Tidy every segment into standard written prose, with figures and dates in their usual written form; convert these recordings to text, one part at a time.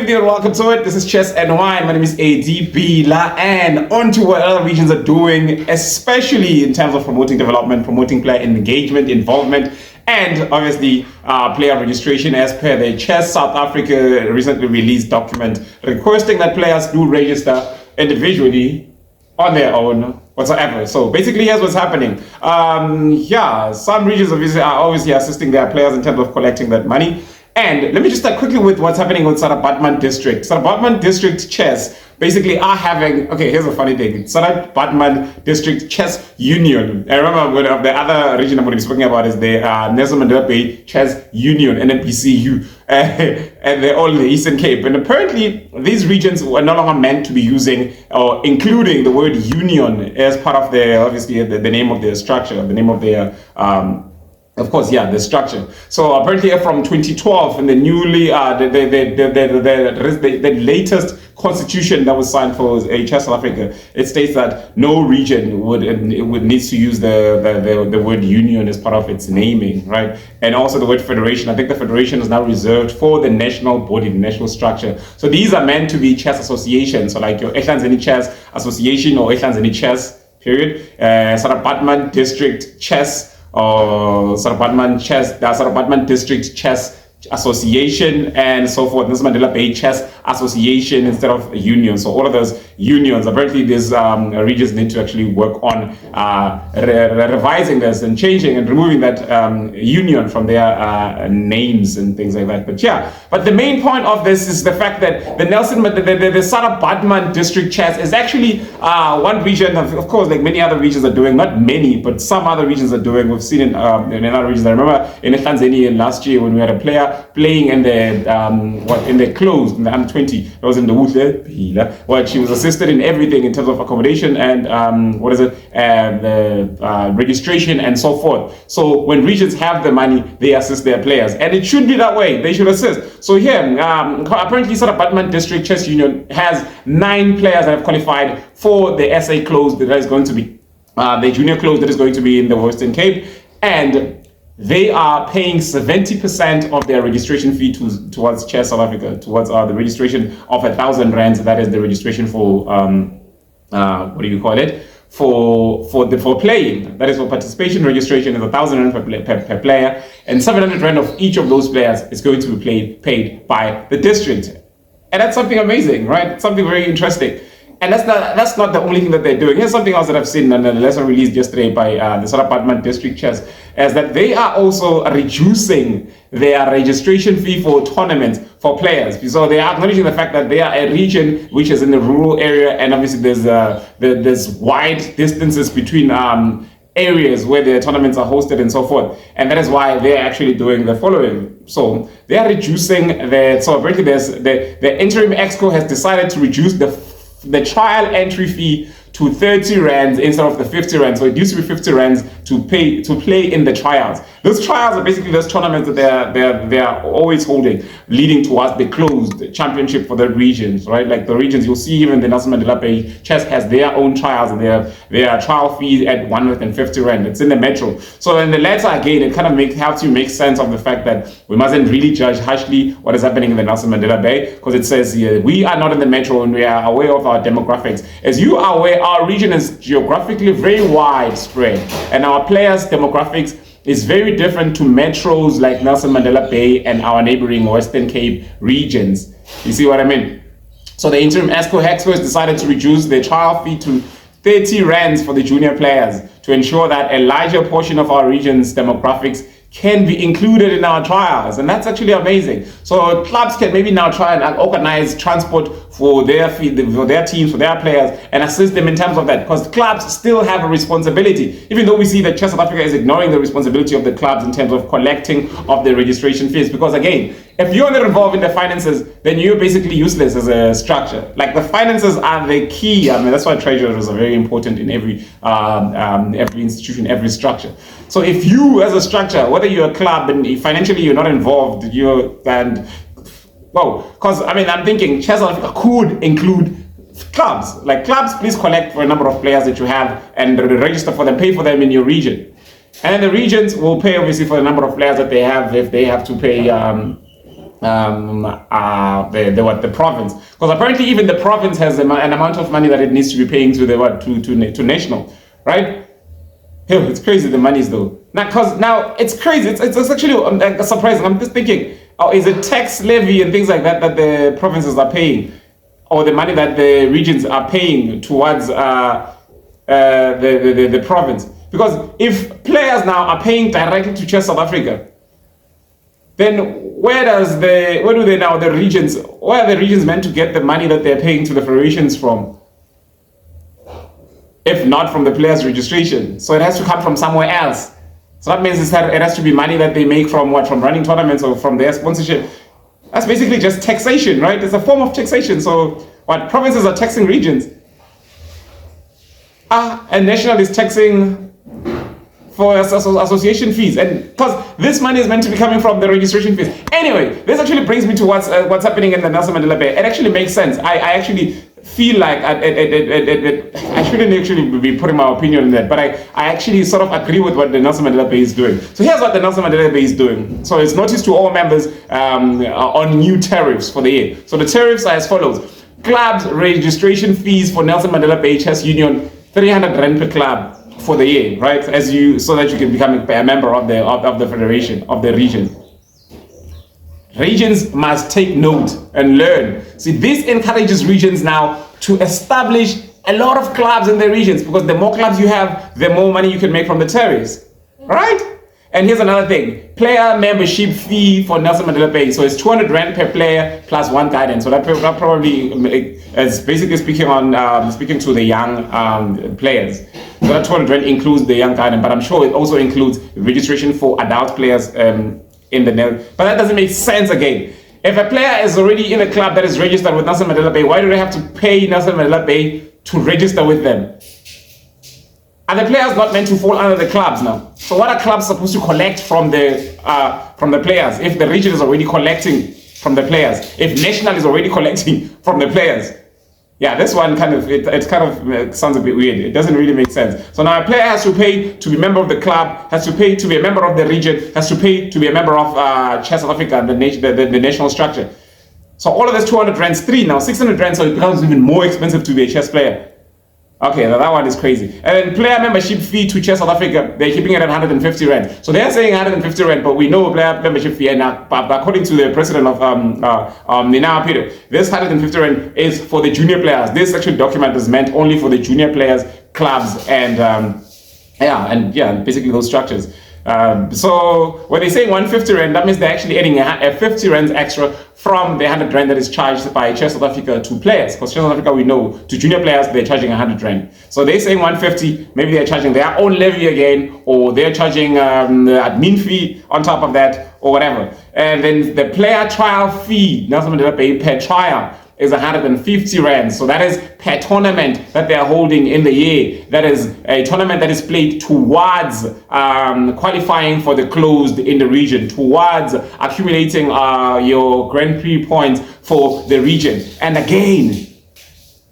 evening and welcome to it. This is Chess and Wine. My name is ADB La, and on to what other regions are doing, especially in terms of promoting development, promoting player engagement, involvement, and obviously player registration as per the Chess South Africa recently released document requesting that players do register individually on their own whatsoever. So basically, here's what's happening. Some regions obviously are obviously assisting their players in terms of collecting that money. And let me just start quickly with what's happening with Baartman District. Baartman District Chess basically are having, okay, here's a funny thing. Baartman District Chess Union. I remember one of the other region I'm going to be speaking about is the Nelson Mandela Bay Chess Union, NMBCU. And they're all in the Eastern Cape. And apparently, these regions were no longer meant to be using or including the word union as part of their, obviously, the name of their structure, the name of their the structure. So apparently from 2012, in the newly, the latest constitution that was signed for Chess South Africa, it states that no region would needs to use the word union as part of its naming, right? And also the word federation. I think the federation is now reserved for the national body, the national structure. So these are meant to be chess associations. So like your Ehlanzeni Chess Association or Ehlanzeni Chess, period. Baartman District Chess or Baartman District Chess Association and so forth. Nelson Mandela Bay Chess Association instead of a union. So all of those unions, apparently these regions need to actually work on revising this and changing and removing that union from their names and things like that. But the main point of this is the fact that the Baartman District Chess is actually one region of course, like many other regions are doing, not many, but some other regions are doing. We've seen in other regions. I remember in Tanzania last year when we had a player playing in the closed, in the under 20. It was in the Wuhle. Well, she was assisted in everything in terms of accommodation and registration and so forth. So when regions have the money, they assist their players, and it should be that way. They should assist. So here, apparently, Baartman District Chess Union has 9 players that have qualified for the SA closed that is going to be the junior closed that is going to be in the Western Cape, and they are paying 70% of their registration fee towards Chess South Africa, towards the registration of 1,000 rands. That is the registration for for playing. That is for participation registration is 1,000 rand per player, and 700 rand of each of those players is going to be paid by the district, and that's something amazing, right? It's something very interesting. And that's not the only thing that they're doing. Here's something else that I've seen in a lesson released yesterday by the Baartman District Chess, is that they are also reducing their registration fee for tournaments for players. So they are acknowledging the fact that they are a region which is in the rural area, and obviously there's wide distances between areas where the tournaments are hosted and so forth, and that is why they're actually doing the following. So they are reducing apparently the interim exco has decided to reduce the trial entry fee to 30 rands instead of the 50 rands. So it used to be 50 rands to play in the trials. Those trials are basically those tournaments that they are always holding, leading towards the closed championship for the regions, right? Like the regions, you'll see even the Nelson Mandela Bay Chess has their own trials, and their trial fee at 150 rand. It's in the metro. So in the latter, again, it kind of helps you make sense of the fact that we mustn't really judge harshly what is happening in the Nelson Mandela Bay, because it says here, we are not in the metro and we are aware of our demographics. As you are aware, our region is geographically very widespread, and our players' demographics is very different to metros like Nelson Mandela Bay and our neighboring Western Cape regions. You see what I mean? So the interim ESCO has decided to reduce the trial fee to 30 rands for the junior players to ensure that a larger portion of our region's demographics can be included in our trials, and that's actually amazing. So clubs can maybe now try and organize transport for their teams, for their players, and assist them in terms of that, because clubs still have a responsibility, even though we see that Chess South Africa is ignoring the responsibility of the clubs in terms of collecting of the registration fees. Because again, if you're not involved in the finances, then you're basically useless as a structure. Like the finances are the key. I mean, that's why treasurers are very important in every institution, every structure. So if you as a structure, whether you're a club and financially you're not involved, because I mean, I'm thinking Chess South Africa could include clubs. Like clubs, please collect for a number of players that you have and register for them, pay for them in your region. And then the regions will pay obviously for the number of players that they have if they have to pay the province, because apparently even the province has an amount of money that it needs to be paying to the to national, right? It's crazy the monies though. Now it's crazy. It's actually surprising. I'm just thinking, oh, is it tax levy and things like that that the provinces are paying, or the money that the regions are paying towards the province? Because if players now are paying directly to Chess South Africa, then where are the regions meant to get the money that they're paying to the federations from? If not from the players' registration. So it has to come from somewhere else. So that means it has to be money that they make from what? From running tournaments or from their sponsorship. That's basically just taxation, right? It's a form of taxation. So what? Provinces are taxing regions. And national is taxing for association fees, and because this money is meant to be coming from the registration fees. Anyway, this actually brings me to what's happening in the Nelson Mandela Bay. It actually makes sense. I actually feel like I shouldn't actually be putting my opinion on that, but I actually sort of agree with what the Nelson Mandela Bay is doing. So here's what the Nelson Mandela Bay is doing. So it's notice to all members on new tariffs for the year. So the tariffs are as follows: clubs registration fees for Nelson Mandela Bay Chess Union, 300 Rand per club for the year, right? So that you can become a member of the federation of the region. Regions must take note and learn. See, this encourages regions now to establish a lot of clubs in the regions, because the more clubs you have, the more money you can make from the tariffs, right? And here's another thing: player membership fee for Nelson Mandela Bay. So it's 200 Rand per player plus one guidance. So that probably is basically speaking to the young players. So that 200 Rand includes the young guidance, but I'm sure it also includes registration for adult players in the Nel. But that doesn't make sense again. If a player is already in a club that is registered with Nelson Mandela Bay, why do they have to pay Nelson Mandela Bay to register with them? Are the players not meant to fall under the clubs now? So what are clubs supposed to collect from the players if the region is already collecting from the players? If national is already collecting from the players? Yeah, this one sounds a bit weird. It doesn't really make sense. So now a player has to pay to be a member of the club, has to pay to be a member of the region, has to pay to be a member of Chess South Africa, the national structure. So all of this 200 Rands, 600 Rands, so it becomes even more expensive to be a chess player. Okay, now that one is crazy. And then player membership fee to Chess South Africa, they're keeping it at 150 Rand. So they're saying 150 Rand, but we know player membership fee, and according to the president of Nina Peter, this 150 Rand is for the junior players. This actual document is meant only for the junior players, clubs, and basically those structures. So when they say 150 Rand, that means they're actually adding a 50 Rand extra from the 100 Rand that is charged by Chess South Africa to players. Because Chess South Africa, we know, to junior players, they're charging 100 Rand. So they're saying 150, maybe they're charging their own levy again, or they're charging the admin fee on top of that, or whatever. And then the player trial fee, Nelson Mandela Bay per trial, is 150 Rand. So that is per tournament that they are holding in the year. That is a tournament that is played towards qualifying for the closed in the region, towards accumulating your Grand Prix points for the region. And again,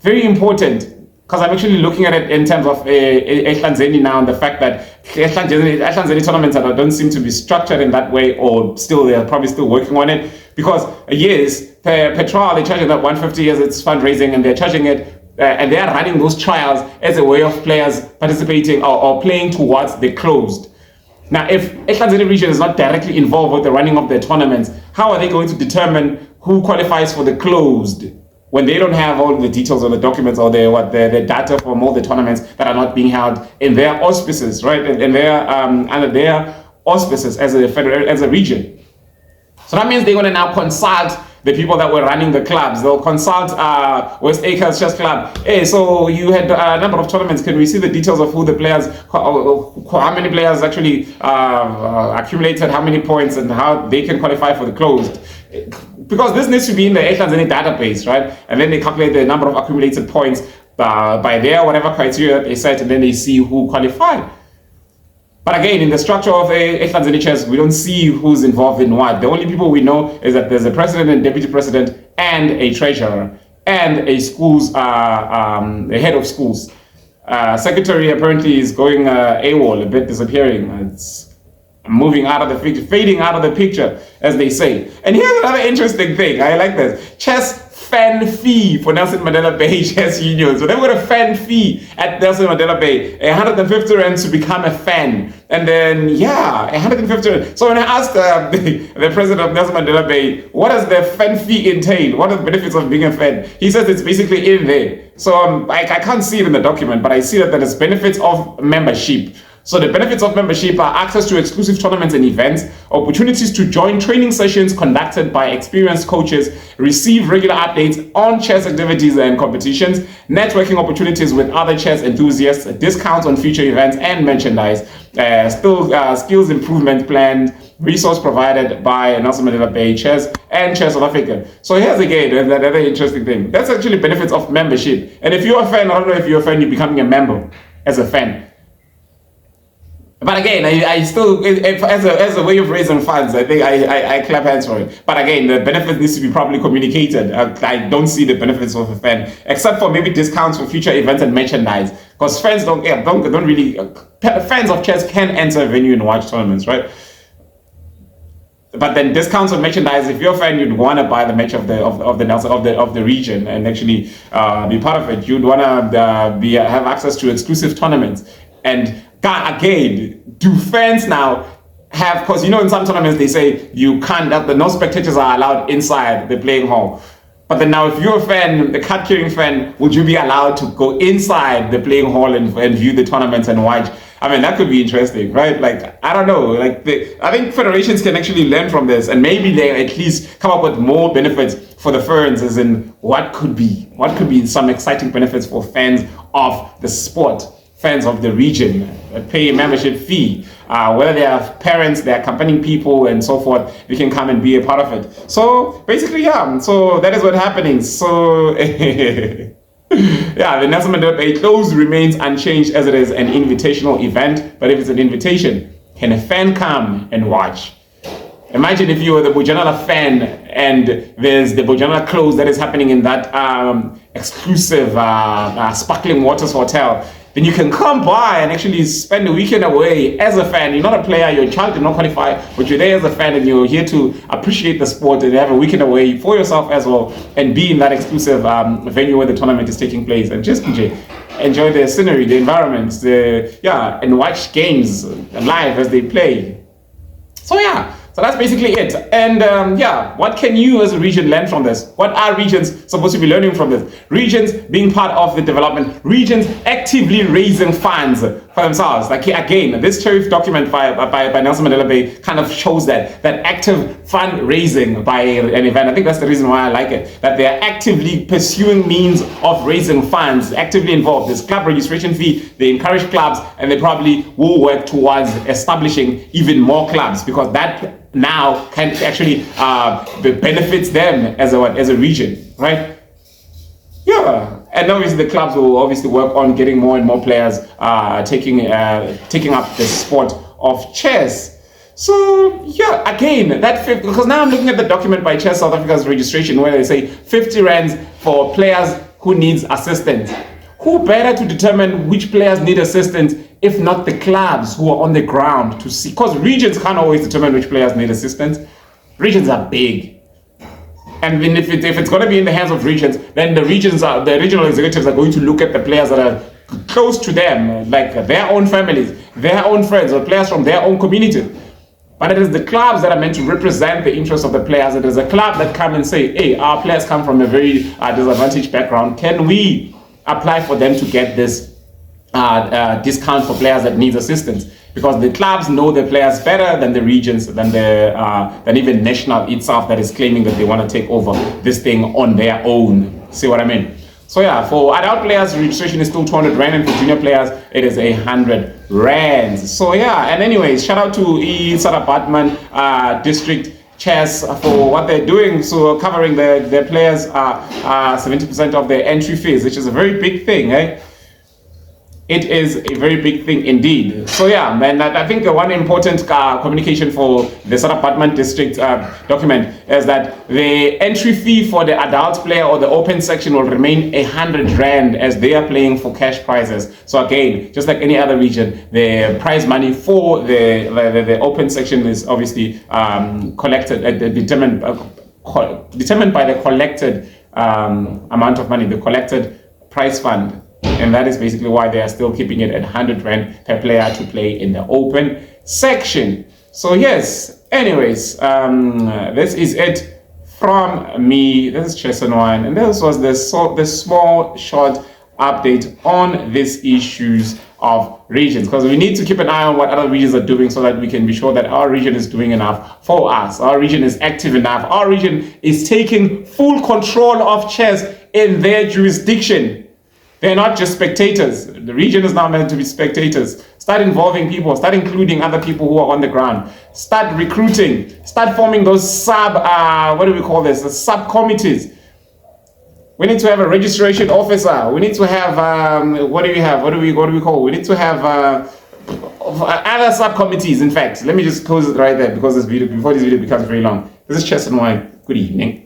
very important, because I'm actually looking at it in terms of Ehlanzeni now, and the fact that Ehlanzeni tournaments don't seem to be structured in that way, or still they're probably still working on it. Because yes, per trial they're charging that 150 as its fundraising, and they're charging it, and they are running those trials as a way of players participating or playing towards the closed. Now, if Ehlanzeni region is not directly involved with the running of their tournaments, how are they going to determine who qualifies for the closed when they don't have all the details or the documents or the data from all the tournaments that are not being held in their auspices, right? Under their auspices as a region. So that means they're going to now consult the people that were running the clubs. They'll consult West Acres Chess Club. Hey, so you had a number of tournaments. Can we see the details of who the players, how many players actually accumulated, how many points, and how they can qualify for the closed? Because this needs to be in the Ehlanzeni database, right? And then they calculate the number of accumulated points by their whatever criteria that they set, and then they see who qualified. But again, in the structure of Ehlanzeni Chess, we don't see who's involved in what. The only people we know is that there's a president and deputy president and a treasurer and a head of schools. Secretary apparently is going AWOL, a bit disappearing. moving out of the picture, fading out of the picture, as they say. And here's another interesting thing. I like this. Chess fan fee for Nelson Mandela Bay Chess Union. So they've got a fan fee at Nelson Mandela Bay, 150 rand to become a fan. And then, yeah, 150 rand. So when I asked the president of Nelson Mandela Bay, what does the fan fee entail? What are the benefits of being a fan? He says it's basically in there. So I can't see it in the document, but I see that there's benefits of membership. So the benefits of membership are access to exclusive tournaments and events, opportunities to join training sessions conducted by experienced coaches, receive regular updates on chess activities and competitions, networking opportunities with other chess enthusiasts, discounts on future events and merchandise, skills improvement plans, resource provided by Nelson Mandela Bay Chess and Chess South Africa. So here's again another interesting thing. That's actually benefits of membership. And if you're a fan, I don't know if you're a fan, you're becoming a member as a fan. But again, I still, as a way of raising funds, I think I clap hands for it. But again, the benefit needs to be properly communicated. I don't see the benefits of a fan, except for maybe discounts for future events and merchandise. Because fans don't really, fans of chess can enter a venue and watch tournaments, right? But then discounts on merchandise. If you're a fan, you'd want to buy the match of the region and actually be part of it. You'd want to have access to exclusive tournaments. And again, do fans now have, because in some tournaments they say you can't, no spectators are allowed inside the playing hall. But then now if you're a fan, the card-carrying fan, would you be allowed to go inside the playing hall and view the tournaments and watch? I mean, that could be interesting, right? Like, I don't know. Like, I think federations can actually learn from this, and maybe they at least come up with more benefits for the fans, as in what could be some exciting benefits for fans of the sport, fans of the region, pay a membership fee, whether they are parents, they are accompanying people and so forth, we can come and be a part of it. So basically, yeah, so that is what's happening. So yeah, the Nelson Mandela Bay close remains unchanged as it is an invitational event, but if it's an invitation, can a fan come and watch? Imagine if you were the Bojanala fan and there's the Bojanala close that is happening in that exclusive Sparkling Waters Hotel. Then you can come by and actually spend the weekend away as a fan. You're not a player, your child did not qualify, but you're there as a fan and you're here to appreciate the sport and have a weekend away for yourself as well and be in that exclusive venue where the tournament is taking place and just enjoy the scenery, the environment, and watch games live as they play. So yeah. So that's basically it. And what can you as a region learn from this? What are regions supposed to be learning from this? Regions being part of the development, regions actively raising funds for themselves. Like again, this tariff document by Nelson Mandela Bay kind of shows that active fundraising by an event. I think that's the reason why I like it, that they are actively pursuing means of raising funds, actively involved. There's club registration fee, they encourage clubs, and they probably will work towards establishing even more clubs, because that now can actually benefits them as a region, right? Yeah, and obviously the clubs will obviously work on getting more and more players taking up the sport of chess. So yeah, again, because now I'm looking at the document by Chess South Africa's registration where they say 50 rands for players who needs assistance. Who better to determine which players need assistance if not the clubs who are on the ground to see? Because regions can't always determine which players need assistance. Regions are big. And then if it's going to be in the hands of regions, then the regional executives are going to look at the players that are close to them, like their own families, their own friends, or players from their own community. But it is the clubs that are meant to represent the interests of the players. It is a club that come and say, hey, our players come from a very disadvantaged background. Can we apply for them to get this discount for players that need assistance? Because the clubs know the players better than the regions, than even national itself that is claiming that they want to take over this thing on their own. See what I mean? So yeah, for adult players, registration is still 200 rand, and for junior players, it is 100 rand. So yeah, and anyways, shout out to Baartman District Chess for what they're doing. So covering their players 70% of their entry fees, which is a very big thing, eh? it is a very big thing indeed. So yeah, man, I think one important communication for the South Baartman district document is that the entry fee for the adult player or the open section will remain 100 rand as they are playing for cash prizes. So again, just like any other region, the prize money for the open section is obviously collected, determined by the collected amount of money, the collected prize fund. And that is basically why they are still keeping it at 100 rand per player to play in the open section. So yes, anyways, this is it from me. This is Chess and Wine, and this was the small short update on these issues of regions, because we need to keep an eye on what other regions are doing so that we can be sure that our region is doing enough for us. Our region is active enough. Our region is taking full control of chess in their jurisdiction. They're not just spectators. The region is not meant to be spectators. Start involving people. Start including other people who are on the ground. Start recruiting. Start forming those sub-committees. We need to have a registration officer. We need to have, what do we call? We need to have other subcommittees. In fact, let me just close it right there before this video becomes very long. This is Chess and Wine. Good evening.